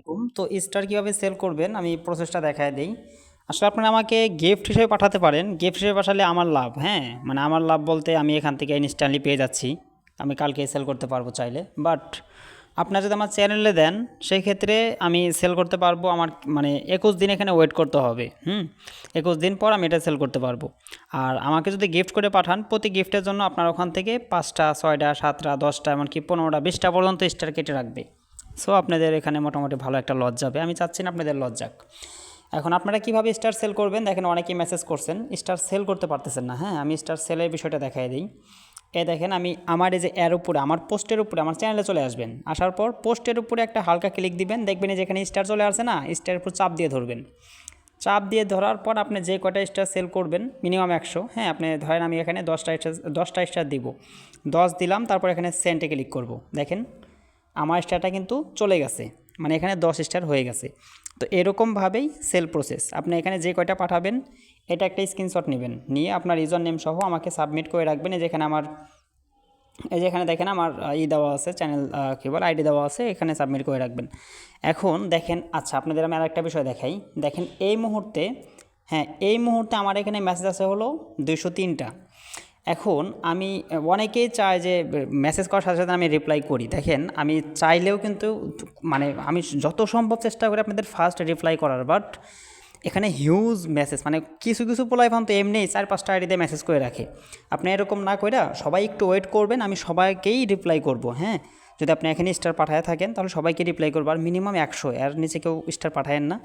আলাইকুম। তো স্টার কীভাবে সেল করবেন আমি প্রসেসটা দেখায় দেই। আসলে আপনারা আমাকে গিফট হিসেবে পাঠাতে পারেন। গিফট হিসেবে পাঠালে আমার লাভ, হ্যাঁ? মানে আমার লাভ বলতে আমি এখান থেকে ইনস্ট্যান্টলি পেয়ে যাচ্ছি। আমি কালকেই সেল করতে পারবো চাইলে। বাট আপনারা যদি আমার চ্যানেলে দেন সেই ক্ষেত্রে আমি সেল করতে পারবো। আমার মানে 21 দিন এখানে ওয়েট করতে হবে। 21 দিন পর আমি এটা সেল করতে পারবো। আর আমাকে যদি গিফট করে পাঠান, প্রতি গিফটের জন্য আপনার ওখান থেকে 5টা 6টা 7টা 10টা এমনকি 15টা 20টা পর্যন্ত স্টার কেটে রাখবে। সো আপনাদের এখানে মোটামুটি ভালো একটা লস যাবে। আমি চাচ্ছি না আপনাদের লস যাক। এখন আপনারা কীভাবে স্টার সেল করবেন দেখেন, অনেকেই মেসেজ করছেন স্টার সেল করতে পারতেছেন না। হ্যাঁ, আমি স্টার সেলের বিষয়টা দেখাই দিই। দেখেন, আমি আমার এই যে এর উপরে আমার পোস্টের উপরে আমার চ্যানেলে চলে আসবেন। আসার পর পোস্টের উপরে একটা হালকা ক্লিক দিবেন, দেখবেন যেখানে স্টার চলে আসছে না, স্টারের উপর চাপ দিয়ে ধরবেন। চাপ দিয়ে ধরার পর আপনি যে কয়টা স্টার সেল করবেন মিনিমাম 100। হ্যাঁ, আপনি ধরেন আমি এখানে 10টা স্টার দিব, 10 দিলাম, তারপর এখানে সেন্টে ক্লিক করব। দেখেন আমার স্টারটা কিন্তু চলে গেছে, মানে এখানে 10 স্টার হয়ে গেছে। তো এরকমভাবেই সেল প্রসেস। আপনি এখানে যে কয়টা পাঠাবেন এটা একটা স্ক্রিনশট নেবেন, নিয়ে আপনার ইউজার নেম সহ আমাকে সাবমিট করে রাখবেন। যেখানে আমার যেখানে দেখেন আমার দেওয়া আছে, চ্যানেল কী বলে আইডি দেওয়া আছে, এখানে সাবমিট করে রাখবেন। এখন দেখেন, আচ্ছা আপনাদের আমি আরেকটা বিষয় দেখাই। দেখেন এই মুহূর্তে, হ্যাঁ এই মুহূর্তে আমার এখানে মেসেজ আছে হলো 203টা। এখন আমি অনেকেই চায় যে মেসেজ করার সাথে সাথে আমি রিপ্লাই করি। দেখেন আমি চাইলেও কিন্তু মানে আমি যত সম্ভব চেষ্টা করি আপনাদের ফার্স্ট রিপ্লাই করার, বাট এখানে হিউজ মেসেজ, মানে কিছু কিছু পোলাইফোন তো এমনিই 4-5টা আইডিতে মেসেজ করে রাখে। আপনি এরকম না কইরা সবাই একটু ওয়েট করবেন, আমি সবাইকেই রিপ্লাই করব। হ্যাঁ, যদি আপনি এখানে স্টার পাঠায় থাকেন তাহলে সবাইকে রিপ্লাই করবো। আর মিনিমাম 100, এর নিচে কেউ স্টার পাঠায়েন না,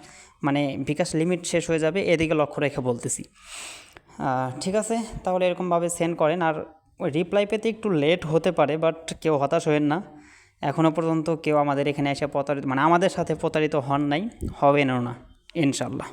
মানে বিকাশ লিমিট শেষ হয়ে যাবে, এদিকে লক্ষ্য রেখে বলতেছি। ঠিক আছে, তাহলে এরকমভাবে সেন্ড করেন। আর রিপ্লাই পেতে একটু লেট হতে পারে, বাট কেউ হতাশ হবেন না। এখনও পর্যন্ত কেউ আমাদের এখানে এসে প্রতারিত, মানে আমাদের সাথে প্রতারিত হন নাই, হবেনও না ইনশাল্লাহ।